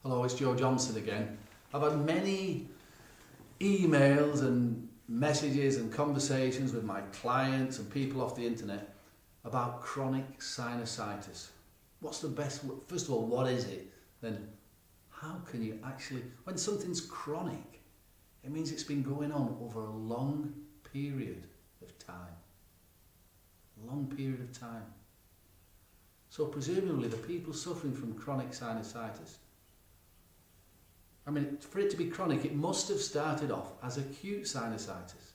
Hello, it's Joe Johnson again. I've had many emails and messages and conversations with my clients and people off the internet about chronic sinusitis. What's the best, first of all, what is it? Then how can you actually, when something's chronic, it means it's been going on over a long period of time. A long period of time. So presumably the people suffering from chronic sinusitis, I mean, for it to be chronic, it must have started off as acute sinusitis,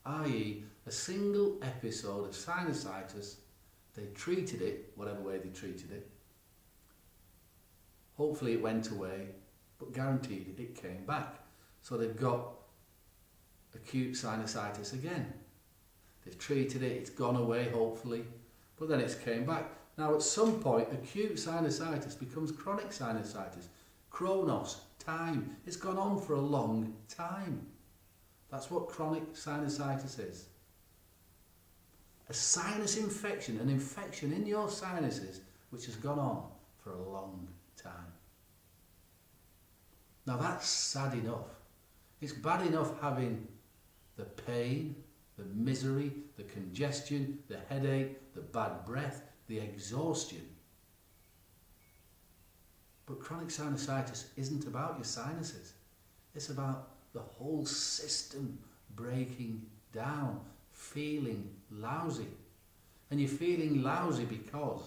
i.e. a single episode of sinusitis. They treated it, whatever way they treated it. Hopefully it went away, but guaranteed it came back. So they've got acute sinusitis again. They've treated it, it's gone away hopefully, but then it's came back. Now at some point, acute sinusitis becomes chronic sinusitis. Chronos, time. It's gone on for a long time. That's what chronic sinusitis is. A sinus infection, an infection in your sinuses which has gone on for a long time. Now that's sad enough. It's bad enough having the pain, the misery, the congestion, the headache, the bad breath, the exhaustion. But chronic sinusitis isn't about your sinuses. It's about the whole system breaking down, feeling lousy. And you're feeling lousy because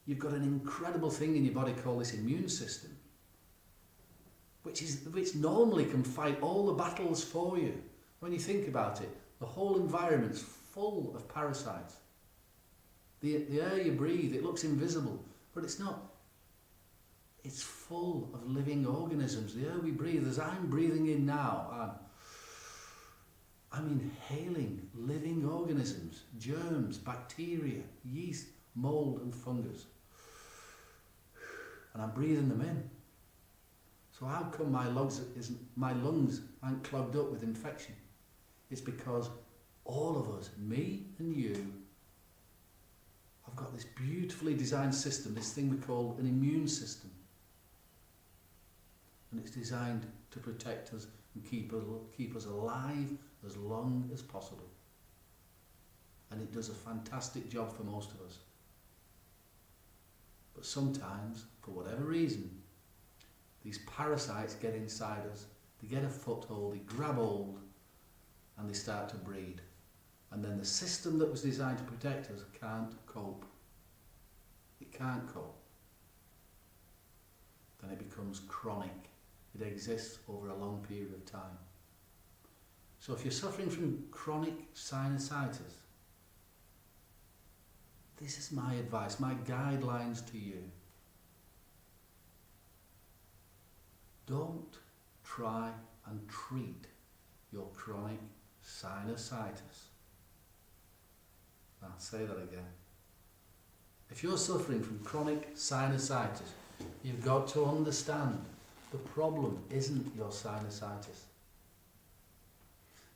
you've got an incredible thing in your body called this immune system, which normally can fight all the battles for you. When you think about it, the whole environment's full of parasites. The air you breathe, it looks invisible, but it's not. It's full of living organisms. The air we breathe, as I'm breathing in now, I'm inhaling living organisms, germs, bacteria, yeast, mold and fungus. And I'm breathing them in. So how come my lungs aren't clogged up with infection? It's because all of us, me and you, have got this beautifully designed system, this thing we call an immune system. And it's designed to protect us and keep us alive as long as possible. And it does a fantastic job for most of us. But sometimes, for whatever reason, these parasites get inside us, they get a foothold, they grab hold, and they start to breed. And then the system that was designed to protect us can't cope. It can't cope. Then it becomes chronic. It exists over a long period of time. So if you're suffering from chronic sinusitis, this is my advice, my guidelines to you. Don't try and treat your chronic sinusitis. I'll say that again. If you're suffering from chronic sinusitis, you've got to understand the problem isn't your sinusitis.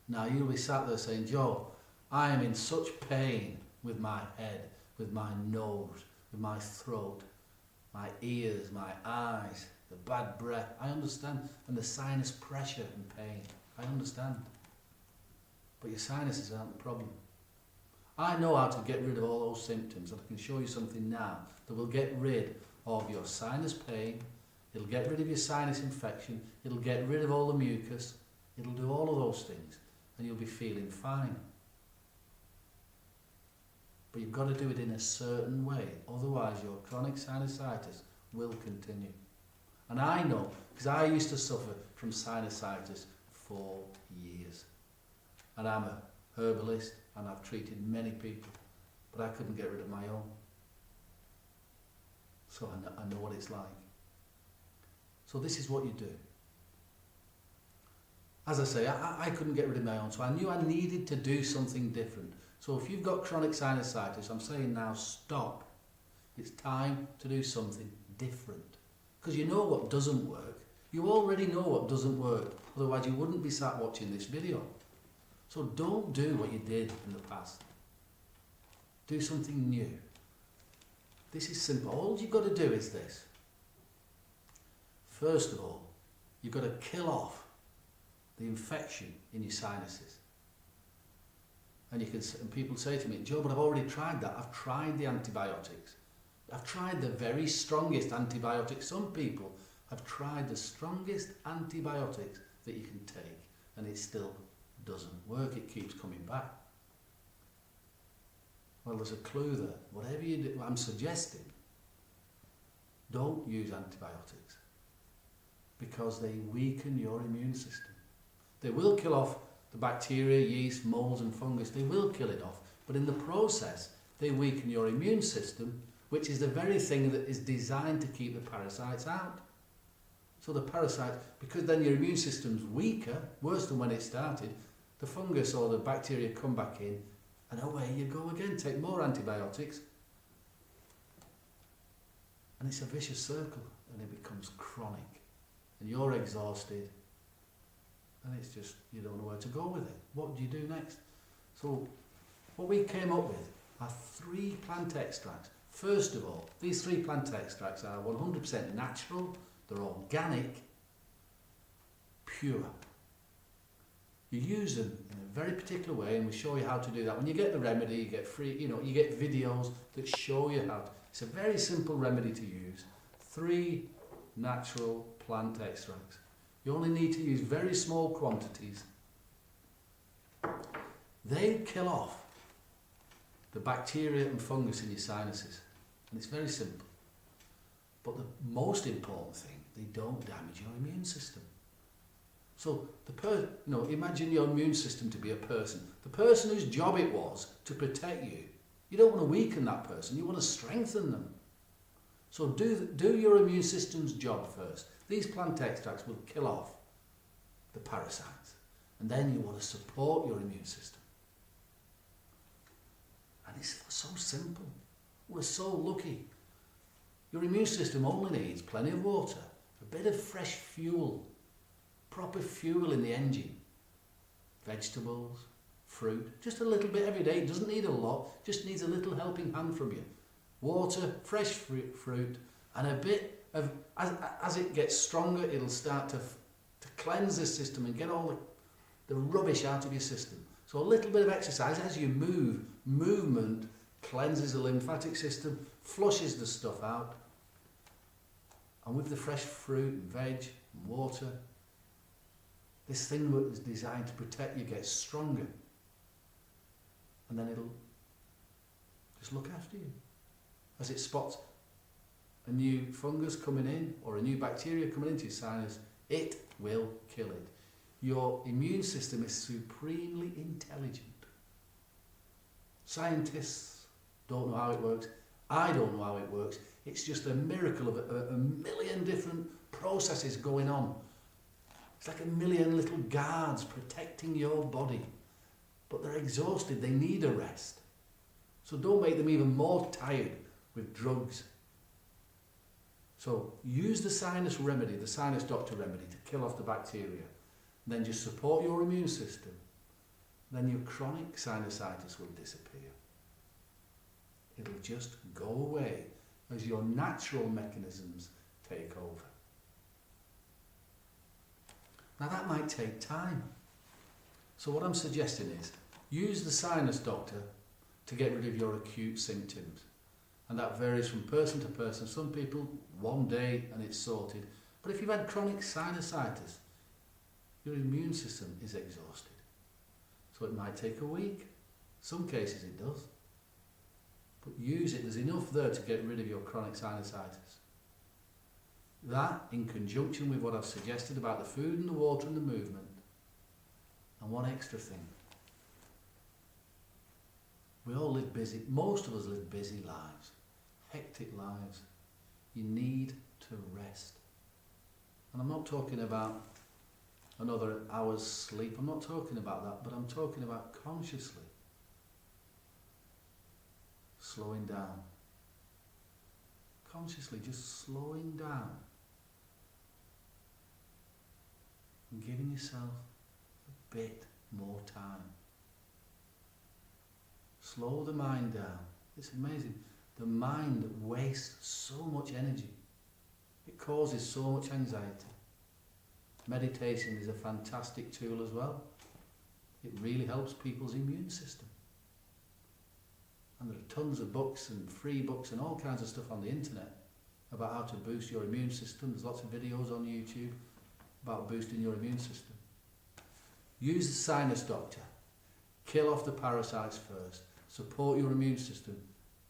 Now you'll be sat there saying, Joe, I am in such pain with my head, with my nose, with my throat, my ears, my eyes, the bad breath. I understand. And the sinus pressure and pain. I understand. But your sinuses aren't the problem. I know how to get rid of all those symptoms, and I can show you something now that will get rid of your sinus pain. It'll get rid of your sinus infection. It'll get rid of all the mucus. It'll do all of those things, and you'll be feeling fine. But you've got to do it in a certain way, otherwise your chronic sinusitis will continue. And I know, because I used to suffer from sinusitis for years. And I'm a herbalist, and I've treated many people, but I couldn't get rid of my own. So I know what it's like. So this is what you do. As I say, I couldn't get rid of my own, so I knew I needed to do something different. So if you've got chronic sinusitis, I'm saying now stop. It's time to do something different. Because you know what doesn't work. You already know what doesn't work. Otherwise you wouldn't be sat watching this video. So don't do what you did in the past. Do something new. This is simple. All you've got to do is this. First of all, you've got to kill off the infection in your sinuses. And people say to me, Joe, but I've already tried that. I've tried the antibiotics. I've tried the very strongest antibiotics. Some people have tried the strongest antibiotics that you can take, and it still doesn't work. It keeps coming back. Well, there's a clue there. Whatever you do, I'm suggesting, don't use antibiotics, because they weaken your immune system. They will kill off the bacteria, yeast, molds and fungus. They will kill it off, but in the process they weaken your immune system, which is the very thing that is designed to keep the parasites out. So the parasite, because then your immune system's weaker, worse than when it started, the fungus or the bacteria come back in, and away you go again. Take more antibiotics, and it's a vicious circle, and it becomes chronic, and you're exhausted, and it's just, you don't know where to go with it. What do you do next? So what we came up with are 3 plant extracts. First of all, these 3 plant extracts are 100% natural, they're organic, pure. You use them in a very particular way, and we show you how to do that. When you get the remedy, you get free, you get videos that show you how to. It's a very simple remedy to use. 3 natural plant extracts. You only need to use very small quantities. They kill off the bacteria and fungus in your sinuses, and it's very simple. But the most important thing, they don't damage your immune system. So imagine your immune system to be a person. The person whose job it was to protect you. You don't want to weaken that person, you want to strengthen them. So do your immune system's job first. These plant extracts will kill off the parasites, and then you want to support your immune system. And it's so simple. We're so lucky. Your immune system only needs plenty of water, a bit of fresh fuel, proper fuel in the engine, vegetables, fruit, just a little bit every day. It doesn't need a lot, just needs a little helping hand from you. Water, fresh fruit, and a bit of, as it gets stronger, it'll start to cleanse the system and get all the rubbish out of your system. So a little bit of exercise as you move. Movement cleanses the lymphatic system, flushes the stuff out, and with the fresh fruit and veg and water, this thing that is designed to protect you gets stronger, and then it'll just look after you. As it spots a new fungus coming in or a new bacteria coming into your sinus, it will kill it. Your immune system is supremely intelligent. Scientists don't know how it works. I don't know how it works. It's just a miracle of a million different processes going on. It's like a million little guards protecting your body. But they're exhausted. They need a rest. So don't make them even more tired with drugs. So use the sinus remedy, the sinus doctor remedy, to kill off the bacteria. Then just support your immune system. Then your chronic sinusitis will disappear. It'll just go away as your natural mechanisms take over. Now that might take time. So what I'm suggesting is, use the sinus doctor to get rid of your acute symptoms. And that varies from person to person. Some people, one day and it's sorted. But if you've had chronic sinusitis, your immune system is exhausted. So it might take a week. Some cases it does. But use it. There's enough there to get rid of your chronic sinusitis. That, in conjunction with what I've suggested about the food and the water and the movement. And one extra thing. We all live busy, most of us live busy lives, hectic lives. You need to rest. And I'm not talking about another hour's sleep, I'm not talking about that, but I'm talking about consciously slowing down. Consciously just slowing down and giving yourself a bit more time. Slow the mind down. It's amazing. The mind wastes so much energy. It causes so much anxiety. Meditation is a fantastic tool as well. It really helps people's immune system. And there are tons of books and free books and all kinds of stuff on the internet about how to boost your immune system. There's lots of videos on YouTube about boosting your immune system. Use the Sinus Doctor. Kill off the parasites first. Support your immune system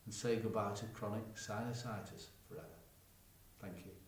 and say goodbye to chronic sinusitis forever. Thank you.